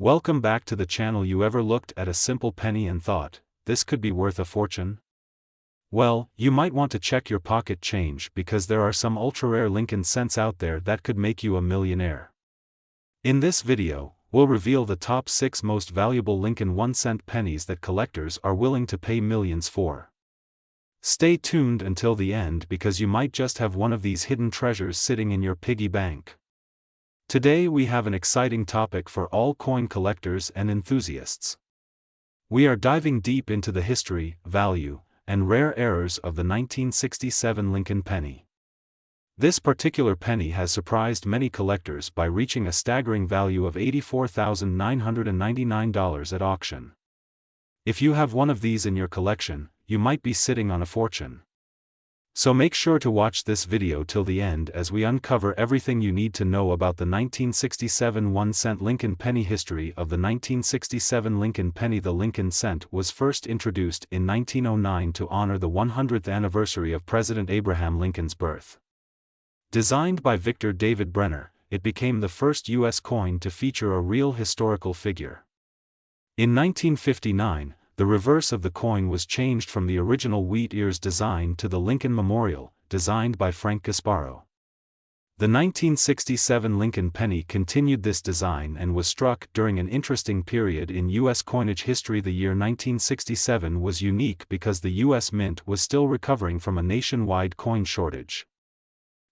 Welcome back to the channel. You ever looked at a simple penny and thought, this could be worth a fortune? Well, you might want to check your pocket change because there are some ultra-rare Lincoln cents out there that could make you a millionaire. In this video, we'll reveal the top 6 most valuable Lincoln 1-cent pennies that collectors are willing to pay millions for. Stay tuned until the end because you might just have one of these hidden treasures sitting in your piggy bank. Today we have an exciting topic for all coin collectors and enthusiasts. We are diving deep into the history, value, and rare errors of the 1967 Lincoln penny. This particular penny has surprised many collectors by reaching a staggering value of $84,999 at auction. If you have one of these in your collection, you might be sitting on a fortune. So make sure to watch this video till the end as we uncover everything you need to know about the 1967 1-cent Lincoln penny. History of the 1967 Lincoln penny. The Lincoln cent was first introduced in 1909 to honor the 100th anniversary of President Abraham Lincoln's birth. Designed by Victor David Brenner, it became the first U.S. coin to feature a real historical figure. In 1959, the reverse of the coin was changed from the original wheat ears design to the Lincoln Memorial, designed by Frank Gasparo. The 1967 Lincoln penny continued this design and was struck during an interesting period in U.S. coinage history. The year 1967 was unique because the U.S. Mint was still recovering from a nationwide coin shortage.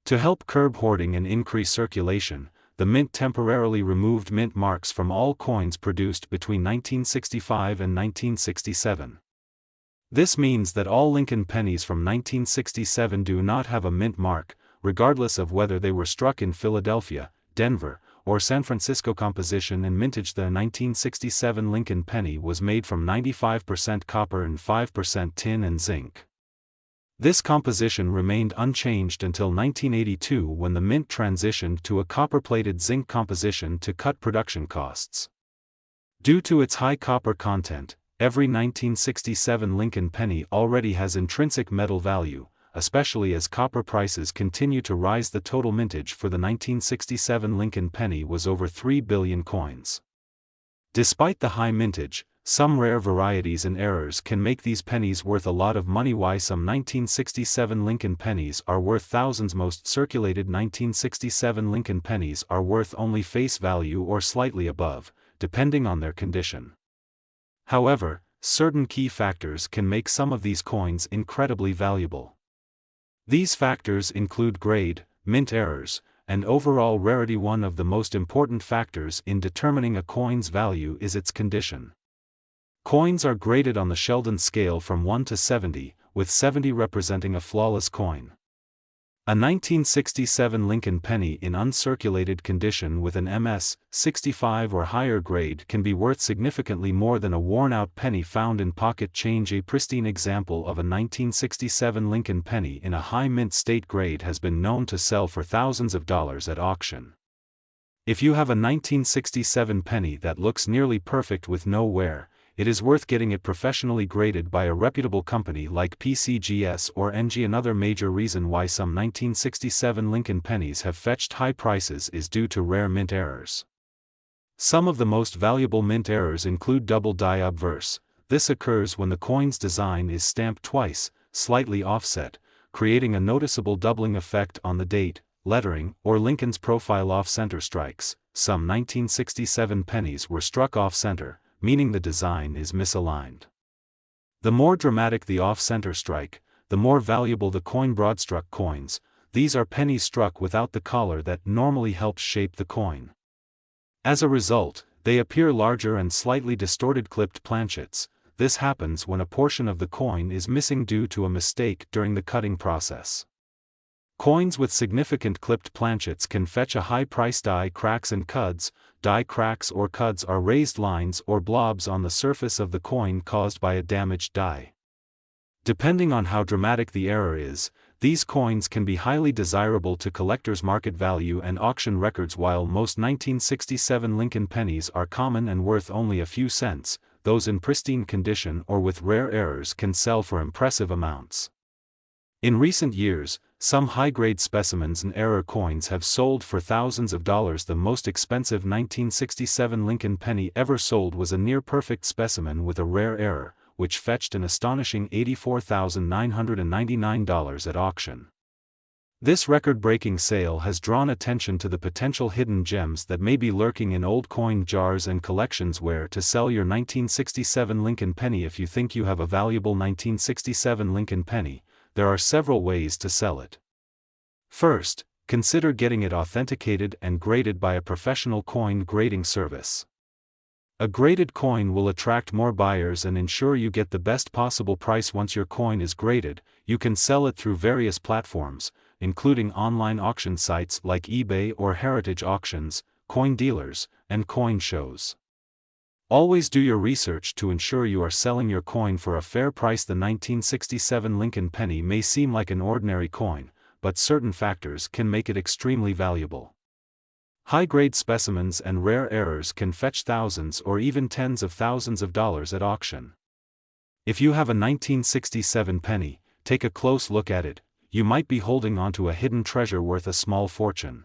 To help curb hoarding and increase circulation, the Mint temporarily removed mint marks from all coins produced between 1965 and 1967. This means that all Lincoln pennies from 1967 do not have a mint mark, regardless of whether they were struck in Philadelphia, Denver, or San Francisco. Composition and mintage. The 1967 Lincoln penny was made from 95% copper and 5% tin and zinc. This composition remained unchanged until 1982 when the Mint transitioned to a copper-plated zinc composition to cut production costs. Due to its high copper content, every 1967 Lincoln penny already has intrinsic metal value, especially as copper prices continue to rise. The total mintage for the 1967 Lincoln penny was over 3 billion coins. Despite the high mintage, some rare varieties and errors can make these pennies worth a lot of money. Why some 1967 Lincoln pennies are worth thousands. Most circulated 1967 Lincoln pennies are worth only face value or slightly above, depending on their condition. However, certain key factors can make some of these coins incredibly valuable. These factors include grade, mint errors, and overall rarity. One of the most important factors in determining a coin's value is its condition. Coins are graded on the Sheldon scale from 1 to 70, with 70 representing a flawless coin. A 1967 Lincoln penny in uncirculated condition with an MS 65 or higher grade can be worth significantly more than a worn-out penny found in pocket change. A pristine example of a 1967 Lincoln penny in a high mint state grade has been known to sell for thousands of dollars at auction. If you have a 1967 penny that looks nearly perfect with no wear, it is worth getting it professionally graded by a reputable company like PCGS or NG. Another major reason why some 1967 Lincoln pennies have fetched high prices is due to rare mint errors. Some of the most valuable mint errors include double die obverse. This occurs when the coin's design is stamped twice, slightly offset, creating a noticeable doubling effect on the date, lettering, or Lincoln's profile. Off-center strikes. Some 1967 pennies were struck off-center, meaning the design is misaligned. The more dramatic the off-center strike, the more valuable the coin. Broad-struck coins. These are pennies struck without the collar that normally helps shape the coin. As a result, they appear larger and slightly distorted. Clipped planchets. This happens when a portion of the coin is missing due to a mistake during the cutting process. Coins with significant clipped planchets can fetch a high price. Die cracks and cuds. Die cracks or cuds are raised lines or blobs on the surface of the coin caused by a damaged die. Depending on how dramatic the error is, these coins can be highly desirable to collectors. Market value and auction records. While most 1967 Lincoln pennies are common and worth only a few cents, those in pristine condition or with rare errors can sell for impressive amounts. In recent years, some high-grade specimens and error coins have sold for thousands of dollars. The most expensive 1967 Lincoln penny ever sold was a near-perfect specimen with a rare error, which fetched an astonishing $84,999 at auction. This record-breaking sale has drawn attention to the potential hidden gems that may be lurking in old coin jars and collections. Where to sell your 1967 Lincoln penny? If you think you have a valuable 1967 Lincoln penny, there are several ways to sell it. First, consider getting it authenticated and graded by a professional coin grading service. A graded coin will attract more buyers and ensure you get the best possible price. Once your coin is graded, you can sell it through various platforms, including online auction sites like eBay or heritage auctions, coin dealers, and coin shows. Always do your research to ensure you are selling your coin for a fair price. The 1967 Lincoln penny may seem like an ordinary coin, but certain factors can make it extremely valuable. High-grade specimens and rare errors can fetch thousands or even tens of thousands of dollars at auction. If you have a 1967 penny, take a close look at it. You might be holding onto a hidden treasure worth a small fortune.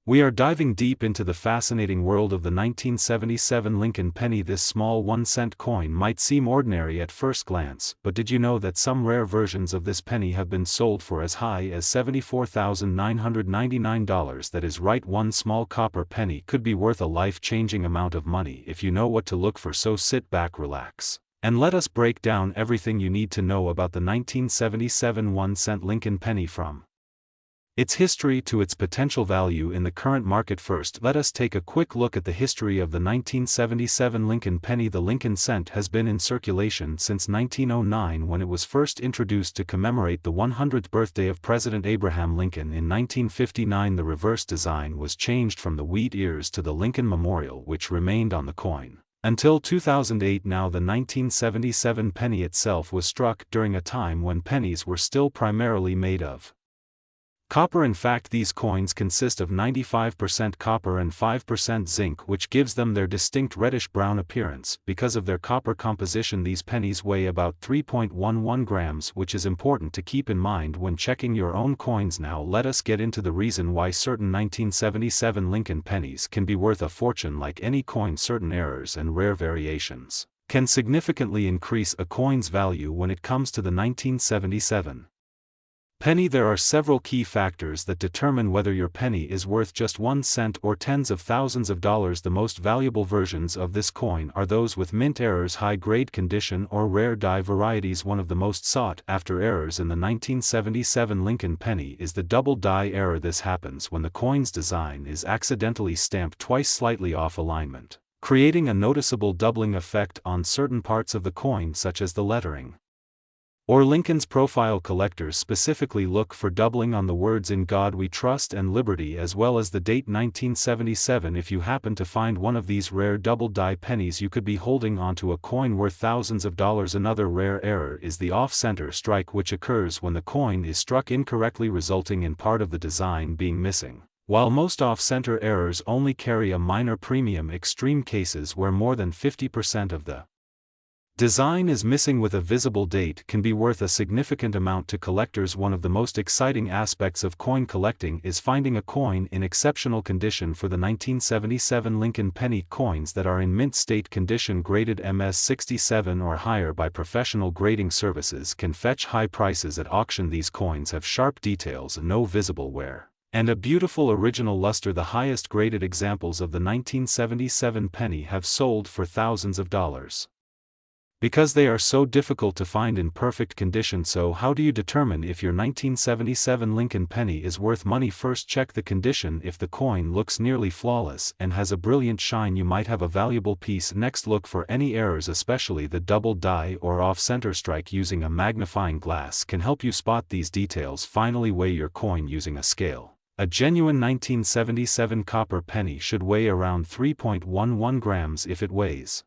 We are diving deep into the fascinating world of the 1977 Lincoln penny. This small 1-cent coin might seem ordinary at first glance, but did you know that some rare versions of this penny have been sold for as high as $74,999? That is right, one small copper penny could be worth a life-changing amount of money if you know what to look for. So sit back, relax, and let us break down everything you need to know about the 1977 1-cent Lincoln penny, from its history to its potential value in the current market. First, let us take a quick look at the history of the 1977 Lincoln penny. The Lincoln cent has been in circulation since 1909, when it was first introduced to commemorate the 100th birthday of President Abraham Lincoln. In 1959, the reverse design was changed from the wheat ears to the Lincoln Memorial, which remained on the coin until 2008. Now, the 1977 penny itself was struck during a time when pennies were still primarily made of copper. In fact, these coins consist of 95% copper and 5% zinc, which gives them their distinct reddish-brown appearance. Because of their copper composition, these pennies weigh about 3.11 grams, which is important to keep in mind when checking your own coins. Now let us get into the reason why certain 1977 Lincoln pennies can be worth a fortune. Like any coin, certain errors and rare variations can significantly increase a coin's value. When it comes to the 1977 penny, there are several key factors that determine whether your penny is worth just 1 cent or tens of thousands of dollars. The most valuable versions of this coin are those with mint errors, high-grade condition, or rare die varieties. One of the most sought-after errors in the 1977 Lincoln penny is the double die error. This happens when the coin's design is accidentally stamped twice, slightly off alignment, creating a noticeable doubling effect on certain parts of the coin, such as the lettering or Lincoln's profile. Collectors specifically look for doubling on the words "In God We Trust" and "Liberty," as well as the date 1977. If you happen to find one of these rare double die pennies, you could be holding onto a coin worth thousands of dollars. Another rare error is the off-center strike, which occurs when the coin is struck incorrectly, resulting in part of the design being missing. While most off-center errors only carry a minor premium, extreme cases where more than 50% of the design is missing with a visible date can be worth a significant amount to collectors. One of the most exciting aspects of coin collecting is finding a coin in exceptional condition. For the 1977 Lincoln penny, coins that are in mint state condition, graded MS-67 or higher by professional grading services, can fetch high prices at auction. These coins have sharp details, no visible wear, and a beautiful original luster. The highest graded examples of the 1977 penny have sold for thousands of dollars because they are so difficult to find in perfect condition. So how do you determine if your 1977 Lincoln penny is worth money? First, check the condition. If the coin looks nearly flawless and has a brilliant shine, you might have a valuable piece. Next, look for any errors, especially the double die or off-center strike. Using a magnifying glass can help you spot these details. Finally, weigh your coin using a scale. A genuine 1977 copper penny should weigh around 3.11 grams. If it weighs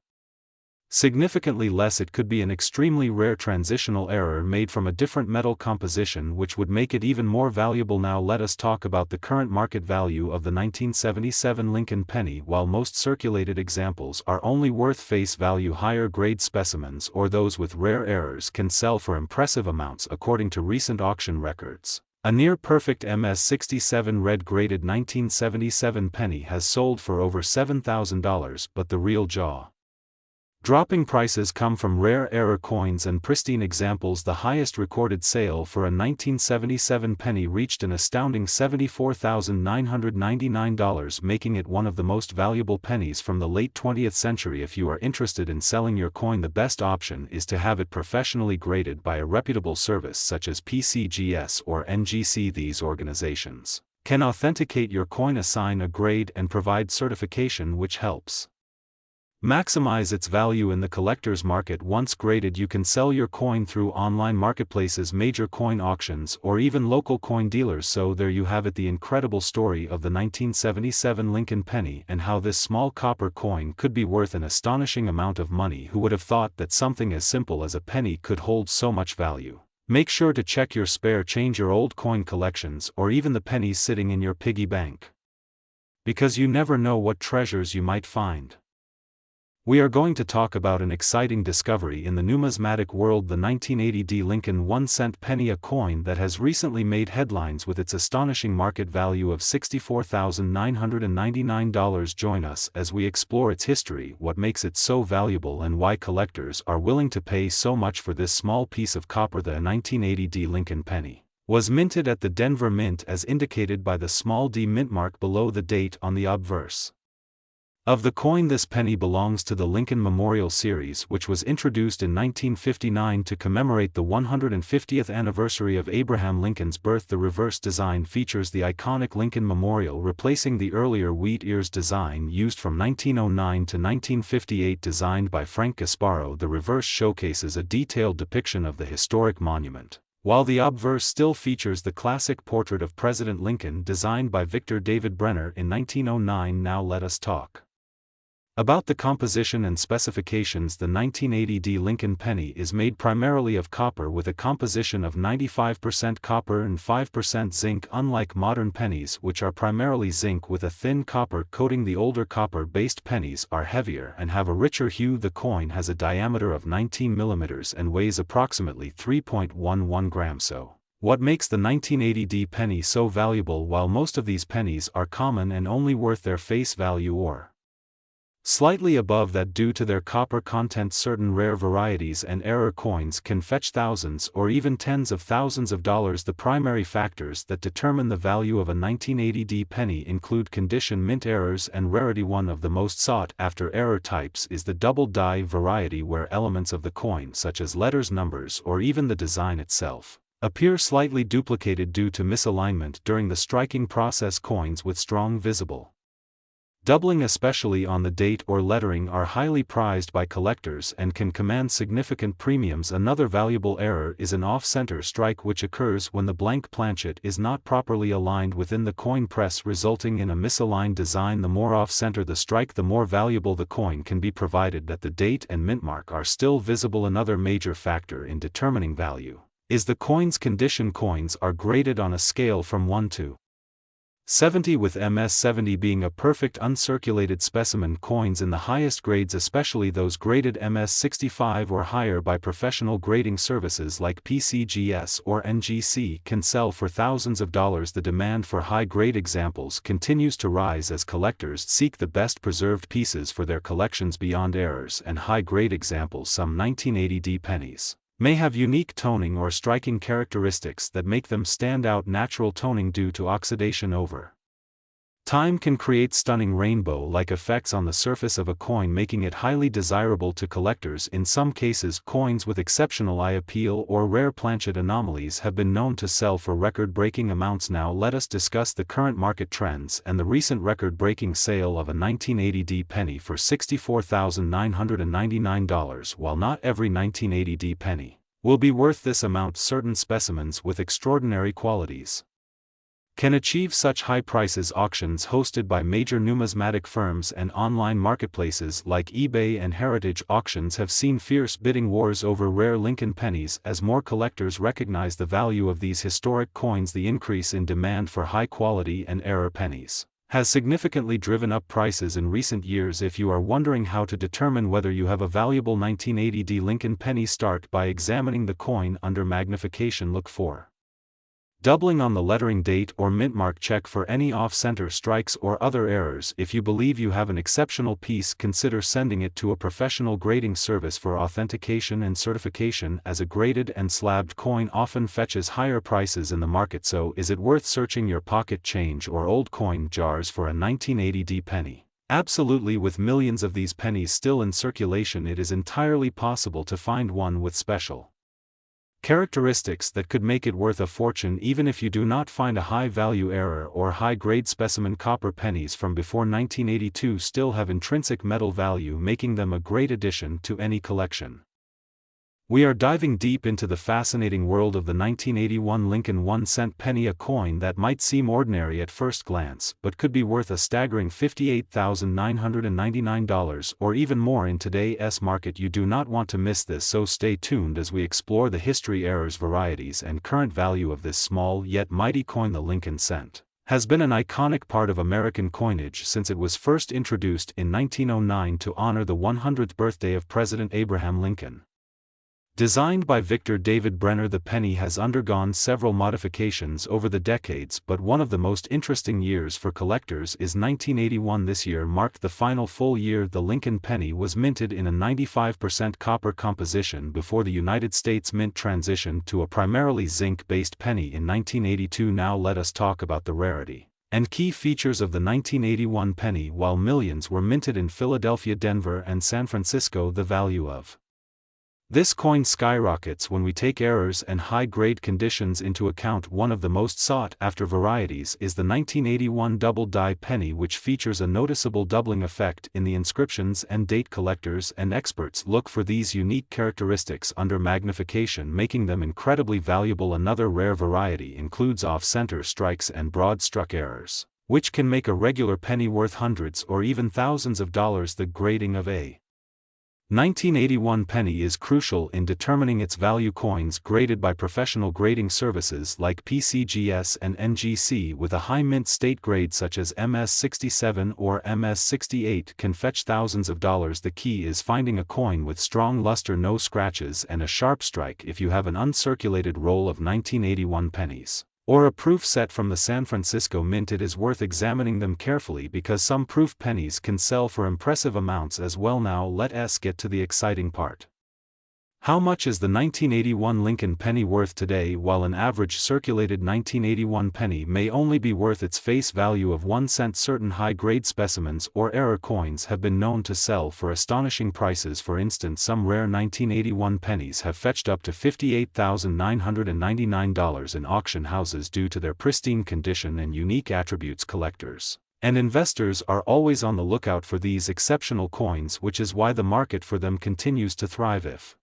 significantly less, it could be an extremely rare transitional error made from a different metal composition, which would make it even more valuable. Now let us talk about the current market value of the 1977 Lincoln penny. While most circulated examples are only worth face value, higher grade specimens or those with rare errors can sell for impressive amounts. According to recent auction records, A near-perfect MS-67 red-graded 1977 penny has sold for over $7,000, but the real jaw-dropping prices come from rare error coins and pristine examples. The highest recorded sale for a 1977 penny reached an astounding $74,999, making it one of the most valuable pennies from the late 20th century. If you are interested in selling your coin, the best option is to have it professionally graded by a reputable service such as PCGS or NGC. These organizations can authenticate your coin, assign a grade, and provide certification, which helps maximize its value in the collector's market. Once graded, you can sell your coin through online marketplaces, major coin auctions, or even local coin dealers. So there you have it, the incredible story of the 1977 Lincoln penny and how this small copper coin could be worth an astonishing amount of money. Who would have thought that something as simple as a penny could hold so much value? Make sure to check your spare change, your old coin collections, or even the pennies sitting in your piggy bank, because you never know what treasures you might find. We are going to talk about an exciting discovery in the numismatic world, the 1980 Lincoln 1-cent penny, a coin that has recently made headlines with its astonishing market value of $64,999. Join us as we explore its history, what makes it so valuable, and why collectors are willing to pay so much for this small piece of copper. The 1980 Lincoln penny was minted at the Denver Mint as indicated by the small d mint mark below the date on the obverse of the coin. This penny belongs to the Lincoln Memorial Series, which was introduced in 1959 to commemorate the 150th anniversary of Abraham Lincoln's birth. The reverse design features the iconic Lincoln Memorial, replacing the earlier wheat ears design used from 1909 to 1958, designed by Frank Gasparo. The reverse showcases a detailed depiction of the historic monument, while the obverse still features the classic portrait of President Lincoln designed by Victor David Brenner in 1909. Now let us talk about the composition and specifications. The 1980 Lincoln penny is made primarily of copper with a composition of 95% copper and 5% zinc. Unlike modern pennies, which are primarily zinc with a thin copper coating, the older copper-based pennies are heavier and have a richer hue. The coin has a diameter of 19 mm and weighs approximately 3.11 grams. So, what makes the 1980 penny so valuable? While most of these pennies are common and only worth their face value or slightly above that due to their copper content, certain rare varieties and error coins can fetch thousands or even tens of thousands of dollars. The primary factors that determine the value of a 1980 penny include condition, mint errors, and rarity. One of the most sought after error types is the double die variety, where elements of the coin such as letters, numbers, or even the design itself appear slightly duplicated due to misalignment during the striking process. Coins with strong visible doubling, especially on the date or lettering, are highly prized by collectors and can command significant premiums. Another valuable error is an off-center strike, which occurs when the blank planchet is not properly aligned within the coin press, resulting in a misaligned design. The more off-center the strike, the more valuable the coin can be, provided that the date and mint mark are still visible. Another major factor in determining value is the coin's condition. Coins are graded on a scale from 1 to 70, with MS-70 being a perfect uncirculated specimen. Coins in the highest grades, especially those graded MS-65 or higher by professional grading services like PCGS or NGC, can sell for thousands of dollars. The demand for high-grade examples continues to rise as collectors seek the best preserved pieces for their collections. Beyond errors and high-grade examples, some 1980 pennies may have unique toning or striking characteristics that make them stand out. Natural toning due to oxidation over time can create stunning rainbow-like effects on the surface of a coin, making it highly desirable to collectors. In some cases, coins with exceptional eye appeal or rare planchet anomalies have been known to sell for record-breaking amounts. Now let us discuss the current market trends and the recent record-breaking sale of a 1980 penny for $64,999. While not every 1980 penny will be worth this amount, certain specimens with extraordinary qualities can achieve such high prices. Auctions hosted by major numismatic firms and online marketplaces like eBay and Heritage Auctions have seen fierce bidding wars over rare Lincoln pennies as more collectors recognize the value of these historic coins. The increase in demand for high-quality and error pennies has significantly driven up prices in recent years. If you are wondering how to determine whether you have a valuable 1980 Lincoln penny, start by examining the coin under magnification. Look for Doubling on the lettering date or mint mark. Check for any off-center strikes or other errors. If you believe you have an exceptional piece, consider sending it to a professional grading service for authentication and certification, as a graded and slabbed coin often fetches higher prices in the market. So is it worth searching your pocket change or old coin jars for a 1980 penny? Absolutely. With millions of these pennies still in circulation, it is entirely possible to find one with special characteristics that could make it worth a fortune, even if you do not find a high-value error or high-grade specimen. Copper pennies from before 1982 still have intrinsic metal value, making them a great addition to any collection. We are diving deep into the fascinating world of the 1981 Lincoln 1-cent penny, a coin that might seem ordinary at first glance but could be worth a staggering $58,999 or even more in today's market. You do not want to miss this, so stay tuned as we explore the history, errors, varieties, and current value of this small yet mighty coin. The Lincoln cent has been an iconic part of American coinage since it was first introduced in 1909 to honor the 100th birthday of President Abraham Lincoln. Designed by Victor David Brenner, the penny has undergone several modifications over the decades, but one of the most interesting years for collectors is 1981. This year marked the final full year the Lincoln penny was minted in a 95% copper composition before the United States Mint transitioned to a primarily zinc-based penny in 1982. Now let us talk about the rarity and key features of the 1981 penny. While millions were minted in Philadelphia, Denver, and San Francisco, the value of this coin skyrockets when we take errors and high-grade conditions into account. One of the most sought-after varieties is the 1981 double-die penny, which features a noticeable doubling effect in the inscriptions and date. Collectors and experts look for these unique characteristics under magnification, making them incredibly valuable. Another rare variety includes off-center strikes and broad-struck errors, which can make a regular penny worth hundreds or even thousands of dollars. The grading of a 1981 penny is crucial in determining its value. Coins graded by professional grading services like PCGS and NGC with a high mint state grade such as MS67 or MS68 can fetch thousands of dollars. The key is finding a coin with strong luster, no scratches, and a sharp strike. If you have an uncirculated roll of 1981 pennies or a proof set from the San Francisco Mint, it is worth examining them carefully because some proof pennies can sell for impressive amounts as well. Now let's get to the exciting part. How much is the 1981 Lincoln penny worth today? While an average circulated 1981 penny may only be worth its face value of 1 cent, certain high-grade specimens or error coins have been known to sell for astonishing prices. For instance, some rare 1981 pennies have fetched up to $58,999 in auction houses due to their pristine condition and unique attributes. Collectors and investors are always on the lookout for these exceptional coins, which is why the market for them continues to thrive. If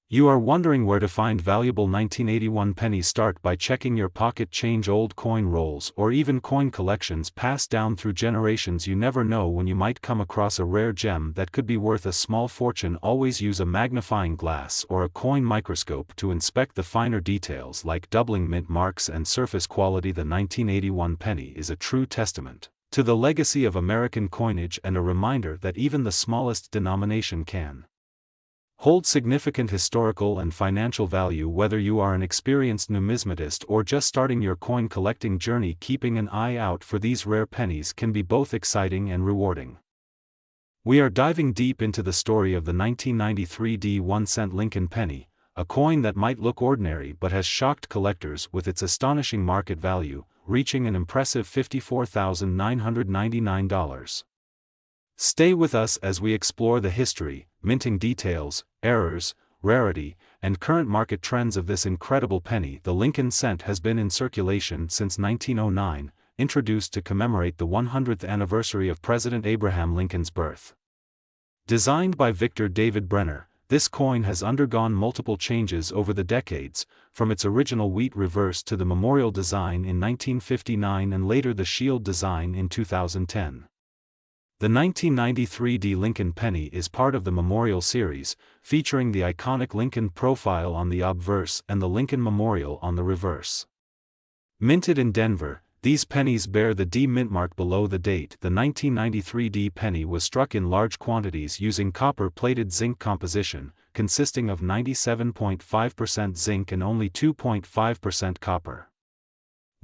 you are wondering where to find valuable 1981 pennies, start by checking your pocket change, old coin rolls, or even coin collections passed down through generations. You never know when you might come across a rare gem that could be worth a small fortune. Always use a magnifying glass or a coin microscope to inspect the finer details like doubling, mint marks, and surface quality. The 1981 penny is a true testament to the legacy of American coinage and a reminder that even the smallest denomination can hold significant historical and financial value. Whether you are an experienced numismatist or just starting your coin collecting journey, keeping an eye out for these rare pennies can be both exciting and rewarding. We are diving deep into the story of the 1993 1-cent Lincoln penny, a coin that might look ordinary but has shocked collectors with its astonishing market value, reaching an impressive $54,999. Stay with us as we explore the history, minting details, errors, rarity, and current market trends of this incredible penny. The Lincoln cent has been in circulation since 1909, introduced to commemorate the 100th anniversary of President Abraham Lincoln's birth. Designed by Victor David Brenner, this coin has undergone multiple changes over the decades, from its original wheat reverse to the memorial design in 1959 and later the shield design in 2010. The 1993 Lincoln penny is part of the Memorial series, featuring the iconic Lincoln profile on the obverse and the Lincoln Memorial on the reverse. Minted in Denver, these pennies bear the D mint mark below the date. The 1993 D penny was struck in large quantities using copper-plated zinc composition, consisting of 97.5% zinc and only 2.5% copper.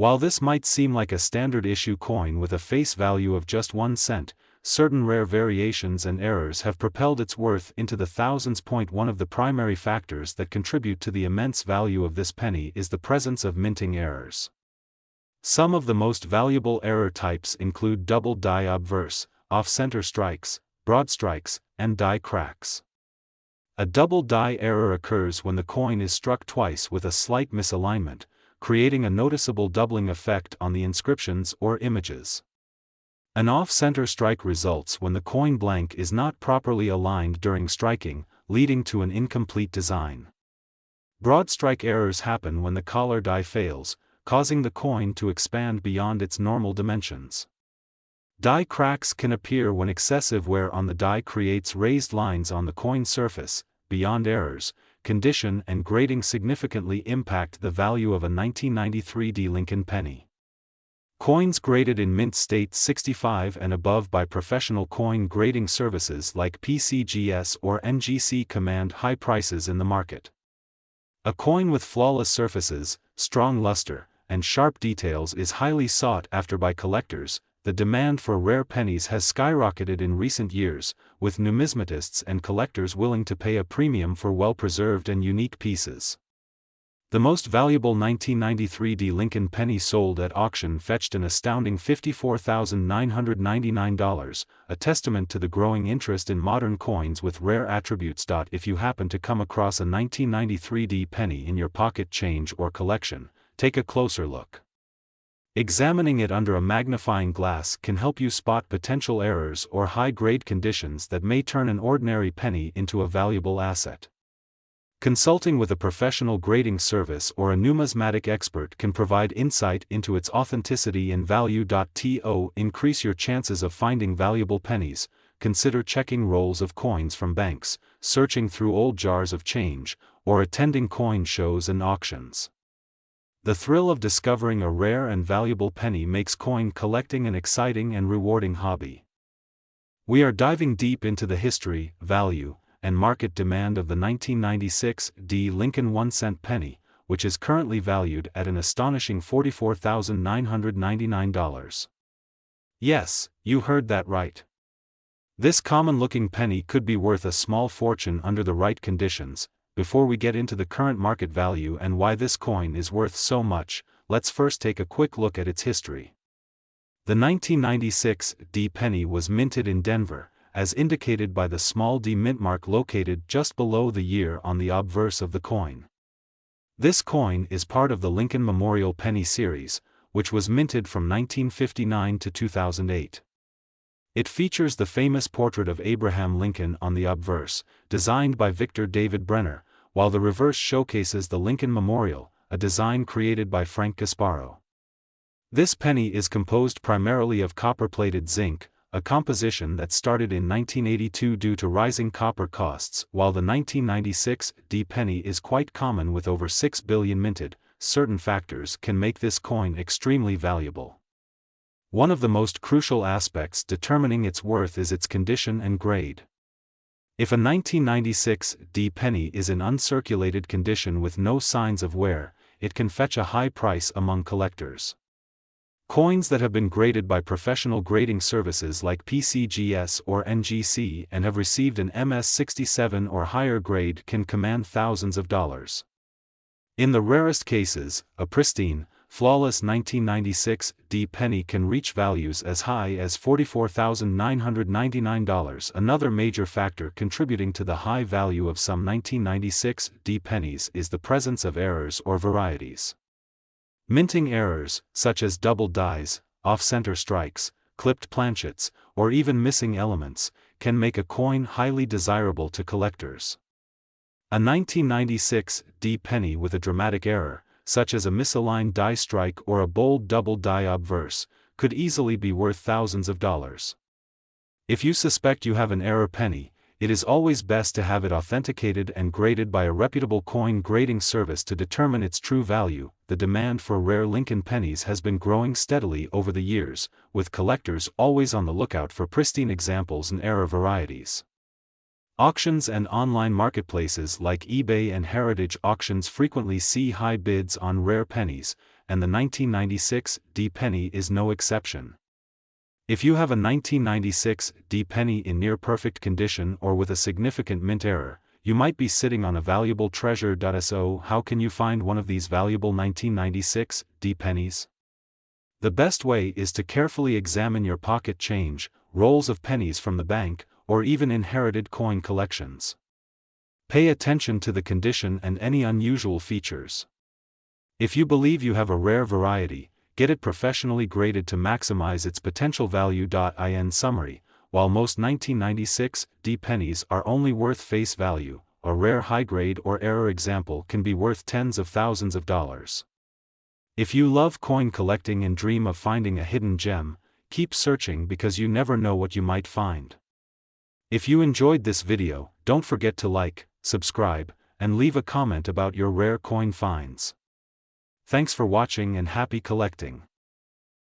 While this might seem like a standard issue coin with a face value of just 1 cent, certain rare variations and errors have propelled its worth into the thousands. One of the primary factors that contribute to the immense value of this penny is the presence of minting errors. Some of the most valuable error types include double die obverse, off-center strikes, broad strikes, and die cracks. A double die error occurs when the coin is struck twice with a slight misalignment, creating a noticeable doubling effect on the inscriptions or images. An off-center strike results when the coin blank is not properly aligned during striking, leading to an incomplete design. Broad strike errors happen when the collar die fails, causing the coin to expand beyond its normal dimensions. Die cracks can appear when excessive wear on the die creates raised lines on the coin surface. Beyond errors, condition and grading significantly impact the value of a 1993 D Lincoln penny. Coins graded in mint state 65 and above by professional coin grading services like PCGS or NGC command high prices in the market. A coin with flawless surfaces, strong luster, and sharp details is highly sought after by collectors. The demand for rare pennies has skyrocketed in recent years, with numismatists and collectors willing to pay a premium for well-preserved and unique pieces. The most valuable 1993 D Lincoln penny sold at auction fetched an astounding $54,999, a testament to the growing interest in modern coins with rare attributes. If you happen to come across a 1993 D penny in your pocket change or collection, take a closer look. Examining it under a magnifying glass can help you spot potential errors or high-grade conditions that may turn an ordinary penny into a valuable asset. Consulting with a professional grading service or a numismatic expert can provide insight into its authenticity and value. To increase your chances of finding valuable pennies, consider checking rolls of coins from banks, searching through old jars of change, or attending coin shows and auctions. The thrill of discovering a rare and valuable penny makes coin collecting an exciting and rewarding hobby. We are diving deep into the history, value, and market demand of the 1996 D Lincoln 1-cent penny, which is currently valued at an astonishing $44,999. Yes, you heard that right. This common-looking penny could be worth a small fortune under the right conditions. Before we get into the current market value and why this coin is worth so much, let's first take a quick look at its history. The 1996 D penny was minted in Denver, as indicated by the small D mint mark located just below the year on the obverse of the coin. This coin is part of the Lincoln Memorial Penny series, which was minted from 1959 to 2008. It features the famous portrait of Abraham Lincoln on the obverse, designed by Victor David Brenner, while the reverse showcases the Lincoln Memorial, a design created by Frank Gasparo. This penny is composed primarily of copper-plated zinc, a composition that started in 1982 due to rising copper costs. While the 1996 D penny is quite common with over 6 billion minted, certain factors can make this coin extremely valuable. One of the most crucial aspects determining its worth is its condition and grade. If a 1996 D penny is in uncirculated condition with no signs of wear, it can fetch a high price among collectors. Coins that have been graded by professional grading services like PCGS or NGC and have received an MS67 or higher grade can command thousands of dollars. In the rarest cases, a pristine, flawless 1996 D penny can reach values as high as $44,999. Another major factor contributing to the high value of some 1996 D pennies is the presence of errors or varieties. Minting errors, such as double dies, off-center strikes, clipped planchets, or even missing elements, can make a coin highly desirable to collectors. A 1996 D penny with a dramatic error, such as a misaligned die strike or a bold double die obverse, could easily be worth thousands of dollars. If you suspect you have an error penny, it is always best to have it authenticated and graded by a reputable coin grading service to determine its true value. The demand for rare Lincoln pennies has been growing steadily over the years, with collectors always on the lookout for pristine examples and error varieties. Auctions and online marketplaces like eBay and Heritage Auctions frequently see high bids on rare pennies, and the 1996 D penny is no exception. If you have a 1996 D penny in near-perfect condition or with a significant mint error, you might be sitting on a valuable treasure. So how can you find one of these valuable 1996 D pennies? The best way is to carefully examine your pocket change, rolls of pennies from the bank, or even inherited coin collections. Pay attention to the condition and any unusual features. If you believe you have a rare variety, get it professionally graded to maximize its potential value. In summary, while most 1996 D pennies are only worth face value, a rare high-grade or error example can be worth tens of thousands of dollars. If you love coin collecting and dream of finding a hidden gem, keep searching because you never know what you might find. If you enjoyed this video, don't forget to like, subscribe, and leave a comment about your rare coin finds. Thanks for watching and happy collecting.